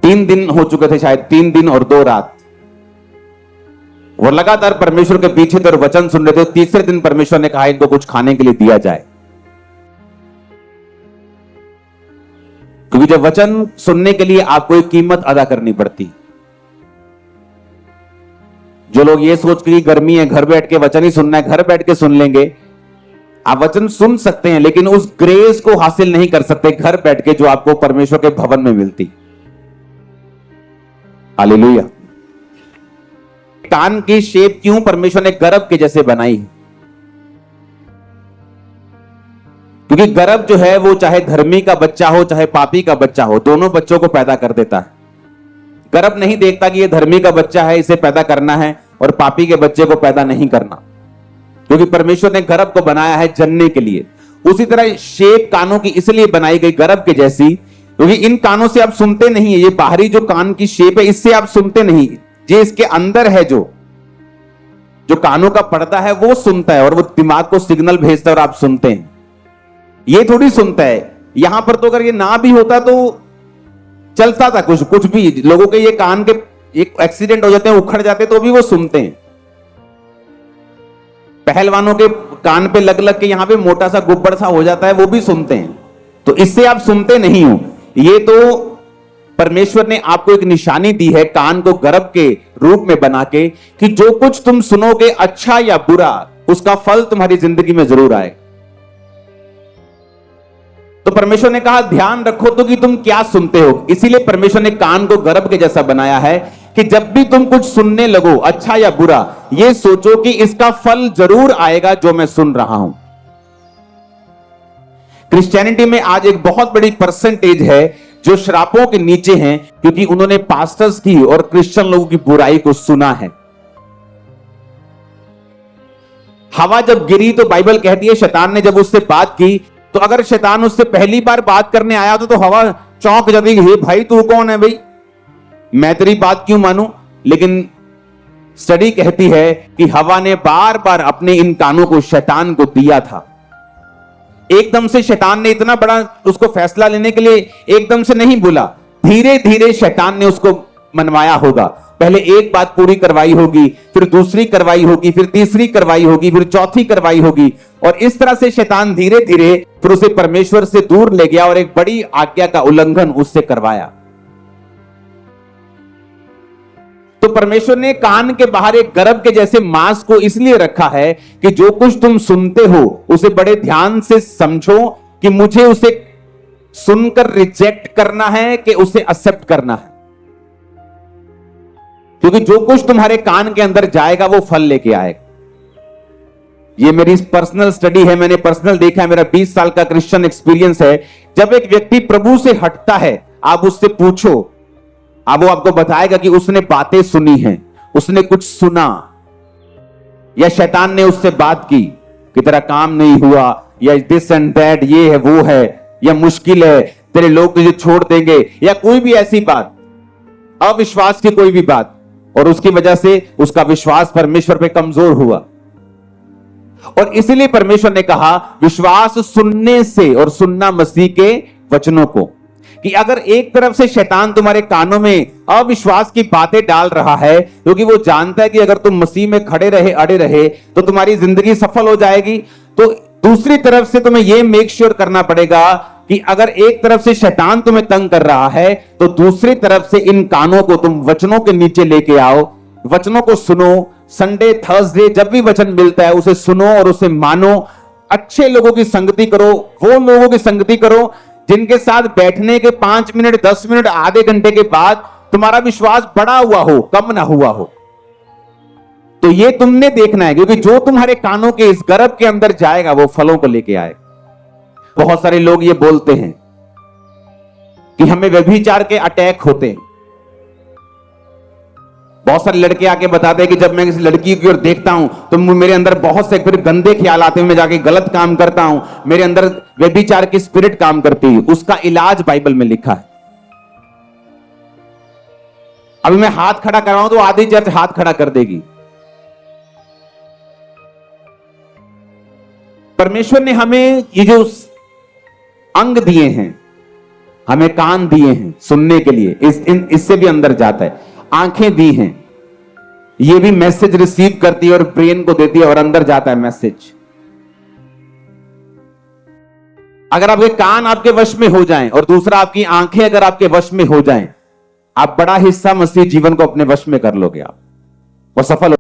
3 दिन हो चुके थे शायद, 3 दिन और 2 रात वो लगातार परमेश्वर के पीछे थे और वचन सुन रहे थे। तीसरे दिन परमेश्वर ने कहा इनको कुछ खाने के लिए दिया जाए, क्योंकि जब वचन सुनने के लिए आपको एक कीमत अदा करनी पड़ती। जो लोग ये सोच के गर्मी है घर बैठ के वचन ही सुनना है, घर बैठ के सुन लेंगे, आप वचन सुन सकते हैं लेकिन उस ग्रेस को हासिल नहीं कर सकते घर बैठ के जो आपको परमेश्वर के भवन में मिलती। हालेलुया। कान की शेप क्यों परमेश्वर ने गर्भ के जैसे बनाई है? क्योंकि गर्भ जो है वो चाहे धर्मी का बच्चा हो चाहे पापी का बच्चा हो, दोनों बच्चों को पैदा कर देता है। गर्भ नहीं देखता कि ये धर्मी का बच्चा है इसे पैदा करना है और पापी के बच्चे को पैदा नहीं करना, क्योंकि परमेश्वर ने गर्भ को बनाया है जनने के लिए। उसी तरह शेप कानों की इसलिए बनाई गई गर्भ के जैसी, क्योंकि इन कानों से आप सुनते नहीं है। ये बाहरी जो कान की शेप है इससे आप सुनते नहीं, ये इसके अंदर है जो कानों का पर्दा है वो सुनता है और वो दिमाग को सिग्नल भेजता है और आप सुनते हैं। ये थोड़ी सुनता है। यहां पर तो अगर ये ना भी होता तो चलता था कुछ भी, लोगों के ये कान के एक एक्सीडेंट हो जाते हैं, उखड़ जाते तो भी वो सुनते हैं। पहलवानों के कान पे लग लग के यहां पे मोटा सा गुब्बर सा हो जाता है, वो भी सुनते हैं। तो इससे आप सुनते नहीं हो। ये तो परमेश्वर ने आपको एक निशानी दी है कान को गर्भ के रूप में बना के, कि जो कुछ तुम सुनोगे अच्छा या बुरा उसका फल तुम्हारी जिंदगी में जरूर आए। तो परमेश्वर ने कहा ध्यान रखो तो कि तुम क्या सुनते हो। इसीलिए परमेश्वर ने कान को गर्भ के जैसा बनाया है कि जब भी तुम कुछ सुनने लगो अच्छा या बुरा, ये सोचो कि इसका फल जरूर आएगा जो मैं सुन रहा हूं। क्रिश्चियनिटी में आज एक बहुत बड़ी परसेंटेज है जो श्रापों के नीचे हैं, क्योंकि उन्होंने पास्टर्स की और क्रिश्चियन लोगों की बुराई को सुना है। हवा जब गिरी तो बाइबल कहती है शैतान ने जब उससे बात की, तो अगर शैतान उससे पहली बार बात करने आया तो हवा चौंक जाती है, हे भाई तू कौन है भाई, मैं तेरी बात क्यों मानूं। लेकिन स्टडी कहती है कि हवा ने बार बार अपने इन कानों को शैतान को दिया था। एकदम से शैतान ने इतना बड़ा उसको फैसला लेने के लिए एकदम से नहीं बोला, धीरे धीरे शैतान ने उसको मनवाया होगा। पहले एक बात पूरी करवाई होगी, फिर दूसरी करवाई होगी, फिर तीसरी करवाई होगी, फिर चौथी करवाई होगी, और इस तरह से शैतान धीरे धीरे फिर उसे परमेश्वर से दूर ले गया और एक बड़ी आज्ञा का उल्लंघन उससे करवाया। तो परमेश्वर ने कान के बाहर एक गर्भ के जैसे मांस को इसलिए रखा है कि जो कुछ तुम सुनते हो उसे बड़े ध्यान से समझो कि मुझे उसे सुनकर रिजेक्ट करना है कि उसे एक्सेप्ट करना है। क्योंकि जो कुछ तुम्हारे कान के अंदर जाएगा वो फल लेके आएगा। ये मेरी पर्सनल स्टडी है, मैंने पर्सनल देखा है, मेरा 20 साल का क्रिश्चियन एक्सपीरियंस है। जब एक व्यक्ति प्रभु से हटता है, आप उससे पूछो, अब वो आपको बताएगा कि उसने बातें सुनी हैं, उसने कुछ सुना, या शैतान ने उससे बात की कि तेरा काम नहीं हुआ, या दिस एंड दैट, ये है वो है, या मुश्किल है, तेरे लोग तुझे छोड़ देंगे, या कोई भी ऐसी बात, अविश्वास की कोई भी बात, और उसकी वजह से उसका विश्वास परमेश्वर पे कमजोर हुआ। और इसलिए परमेश्वर ने कहा विश्वास सुनने से, और सुनना मसीह के वचनों को, कि अगर एक तरफ से शैतान तुम्हारे कानों में अविश्वास की बातें डाल रहा है, क्योंकि वो जानता है कि अगर तुम मसीह में खड़े रहे अड़े रहे तो तुम्हारी जिंदगी सफल हो जाएगी, तो दूसरी तरफ से तुम्हें यह मेक श्योर करना पड़ेगा कि अगर एक तरफ से शैतान तुम्हें तंग कर रहा है तो दूसरी तरफ से इन कानों को तुम वचनों के नीचे लेके आओ, वचनों को सुनो। संडे थर्सडे जब भी वचन मिलता है उसे सुनो और उसे मानो। अच्छे लोगों की संगति करो, वो लोगों की संगति करो जिनके साथ बैठने के 5 मिनट 10 मिनट आधे घंटे के बाद तुम्हारा विश्वास बढ़ा हुआ हो, कम ना हुआ हो। तो ये तुमने देखना है, क्योंकि जो तुम्हारे कानों के इस गर्भ के अंदर जाएगा वो फलों को लेके आएगा। बहुत सारे लोग ये बोलते हैं कि हमें व्यभिचार के अटैक होते हैं। बहुत सारे लड़के आके बताते हैं कि जब मैं किसी लड़की की ओर देखता हूं तो मेरे अंदर बहुत से फिर गंदे ख्याल आते हैं, मैं जाके गलत काम करता हूं, मेरे अंदर व्यभिचार की स्पिरिट काम करती है। उसका इलाज बाइबल में लिखा है। अभी मैं हाथ खड़ा कराऊं तो आधी चर्च हाथ खड़ा कर देगी। परमेश्वर ने हमें ये जो अंग दिए हैं, हमें कान दिए हैं सुनने के लिए, इससे भी अंदर जाता है। आंखें दी हैं, ये भी मैसेज रिसीव करती है और ब्रेन को देती है और अंदर जाता है मैसेज। अगर आपके कान आपके वश में हो जाएं और दूसरा आपकी आंखें अगर आपके वश में हो जाएं, आप बड़ा हिस्सा मसीह जीवन को अपने वश में कर लोगे, आप और सफल हो।